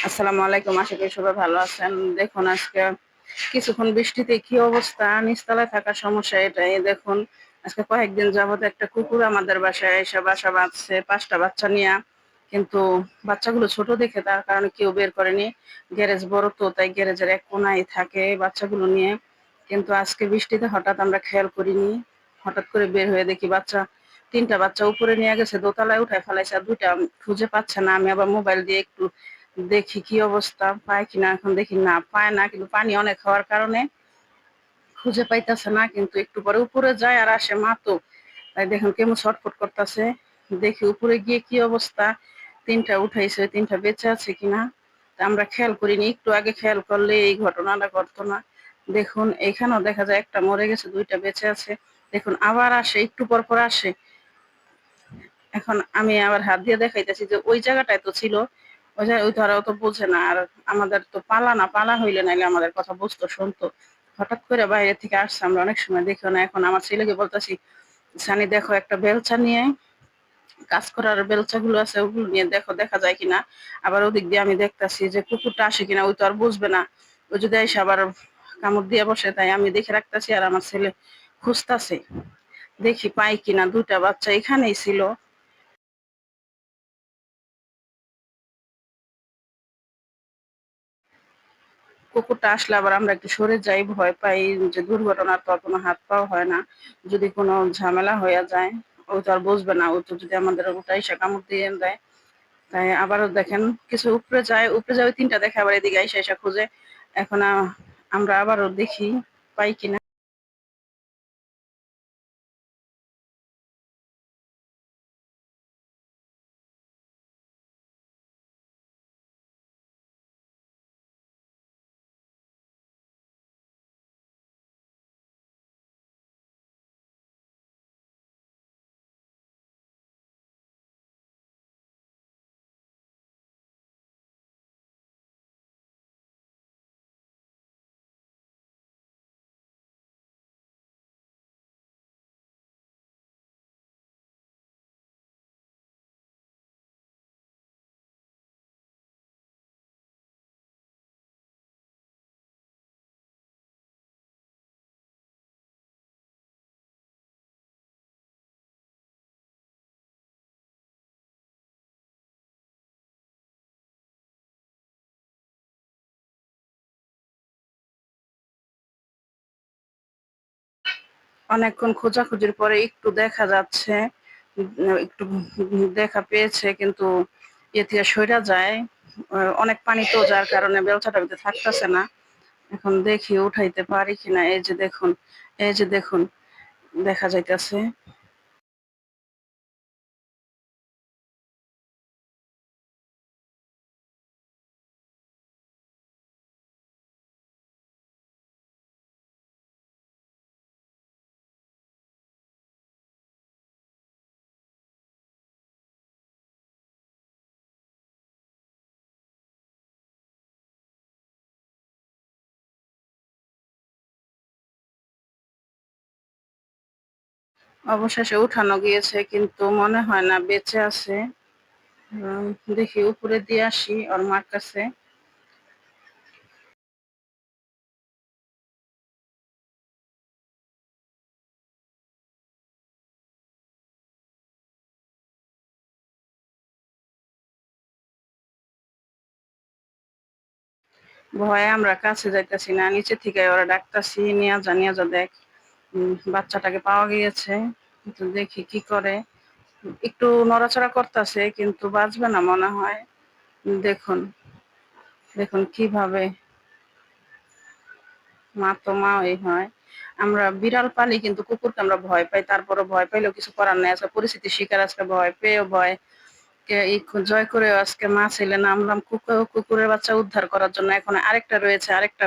আসসালামু আলাইকুম। আশা করি সবাই ভালো আছেন। দেখুন আজকে কিছুক্ষণ বৃষ্টিতে কি অবস্থা, নিচতলায় থাকার সমস্যা এটাই। দেখুন আজকে কয়েকদিন যাবত একটা কুকুর আমাদের বাসায় এসে বাসা বাঁধছে ৫টা বাচ্চা নিয়া। কিন্তু বাচ্চাগুলো ছোট দেখে তার কারণে কেউ বের করেনি। গ্যারেজ বড় তো তাই গ্যারেজের এক কোনায় থাকে বাচ্চাগুলো নিয়ে। কিন্তু আজকে বৃষ্টিতে হঠাৎ আমরা খেয়াল করিনি। হঠাৎ করে বের হয়ে দেখি ৩টা বাচ্চা উপরে নিয়ে গেছে, দোতলায় উঠায় ফেলাইছে। আর ২টা খুঁজে পাচ্ছে না। আমি আবার মোবাইল দিয়ে একটু দেখি কি অবস্থা, পায় কিনা। এখন দেখি না, পায় না, কিন্তু পানি অনেক হওয়ার কারণে খুঁজে পাইতেছে না। কিন্তু একটু পরে উপরে যায় আর আসে মা তো, তাই দেখুন কেমন ছটফট করতেছে। দেখি উপরে গিয়ে কি অবস্থা, ৩টা উঠাইছে, ৩টা বেঁচে আছে কিনা। তা আমরা খেয়াল করিনি, একটু আগে খেয়াল করলে এই ঘটনাটা ঘটতো না। দেখুন এখানেও দেখা যায় একটা মরে গেছে, ২টা বেঁচে আছে। দেখুন আবার আসে, একটু পর পর আসে। এখন আমি আবার হাত দিয়ে দেখাইতেছি যে ওই জায়গাটায় তো ছিল, ওই জায়গায় ওই ধরাও তো বোঝে না। আর আমাদের তো পালা না, পালা হইলে নাইলে আমাদের কথা বুঝতো, শুনতো। হঠাৎ করে বাইরে থেকে আসছে, আমরা অনেক সময় দেখিও না। এখন আমার ছেলেকে বলতেছি, সানি দেখো একটা বেলচা নিয়ে, কাজ করার বেলচা গুলো আছে ওগুলো নিয়ে দেখো, দেখা যায় কিনা। আবার ওদিক দিয়ে আমি দেখতাছি যে কুকুরটা আসে কিনা, ওই তো আর বুঝবে না। ওই যদি এসে আবার কামড় দিয়ে বসে, তাই আমি দেখে রাখতেছি আর আমার ছেলে খুঁজতাছে, দেখি পাই কিনা। ২টা বাচ্চা এখানেই ছিল। কুকুরটা আসলে আবার আমরা একটু সরে যাই, ভয় পাই যে দুর্ঘটনার তো আর কোনো হাত পাও হয় না। যদি কোনো ঝামেলা হইয়া যায়, ও তো আর বুঝবে না। ও তো যদি আমাদের ওটা এসে কামড় দিয়ে দেয়। তাই আবারও দেখেন কিছু উপরে যায়, উপরে যায় ওই ৩টা দেখে আবার এদিকে আইসা এসে খুঁজে। এখন আমরা আবারও দেখি পাই কিনা। অনেকক্ষণ খোঁজাখুঁজির পরে একটু দেখা যাচ্ছে, একটু দেখা পেয়েছে, কিন্তু ইয়ে থেকে সইরা যায়। অনেক পানি তো, যার কারণে বেলচাটার ভিতরে থাকতেছে না। এখন দেখি উঠাইতে পারি কিনা। এই যে দেখুন, এই যে দেখুন, দেখা যাইতেছে। অবশেষে উঠানো গিয়েছে, কিন্তু মনে হয় না বেঁচে আছে। উম, দেখি উপরে দিয়ে আসি ওর মার কাছে। ভয়ে আমরা কাছে যাইতেছি না, নিচে থেকে ওরা ডাকতাছি, নিয়ে যা নিয়ে যা, দেখ বাচ্চাটাকে পাওয়া গিয়েছে। কিন্তু দেখি কি করে। একটু নড়াচড়া করতেছে, কিন্তু বাঁচবে না মনে হয়। দেখুন, দেখুন কিভাবে। মা তো মা ওই হয়। আমরা বিড়াল পালি, কিন্তু কুকুরকে আমরা ভয় পাই। তারপরে ভয় পাইলেও কিছু করার নেই। আজকে পরিস্থিতির শিকার, আজকে ভয় পেয়েও ভয় জয় করে আজকে মা ছেলে নামলাম কুকুরের বাচ্চা উদ্ধার করার জন্য। এখন আরেকটা রয়েছে, আরেকটা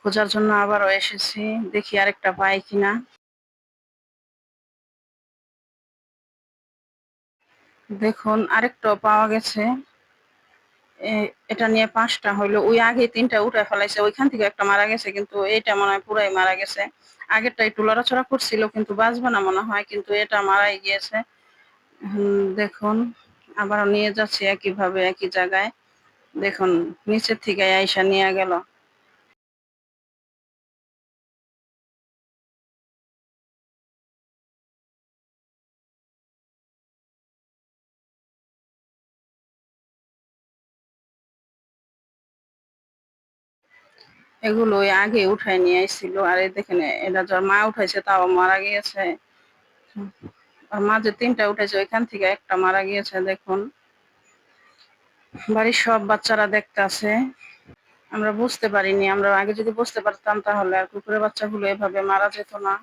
খোঁজার জন্য আবারও এসেছি। দেখি আরেকটা পাই কিনা। দেখুন আরেকটাও পাওয়া গেছে। এটা নিয়ে ৫টা হইলো। ওই আগে ৩টা উঠে ফেলাইছে, ওইখান থেকে একটা মারা গেছে, কিন্তু এটা মনে হয় পুরাই মারা গেছে। আগেরটা একটু লড়াচড়া করছিল, কিন্তু বাঁচবে না মনে হয়, কিন্তু এটা মারাই গিয়েছে। দেখুন আবারও নিয়ে যাচ্ছি একইভাবে একই জায়গায়। দেখুন নিচের থেকে আইসা নিয়ে গেল। এগুলো ওই আগে উঠায় নিয়ে আইছিল, আর এই দেখেন এটা যার মা উঠাইছে তাও মারা গিয়েছে। আর মা যে তিনটা উঠেছে ওইখান থেকে একটা মারা গিয়েছে। দেখুন বাড়ির সব বাচ্চারা দেখতে আছে। আমরা বুঝতে পারিনি, আমরা আগে যদি বুঝতে পারতাম তাহলে আর কুকুরের বাচ্চাগুলো এভাবে মারা যেত না।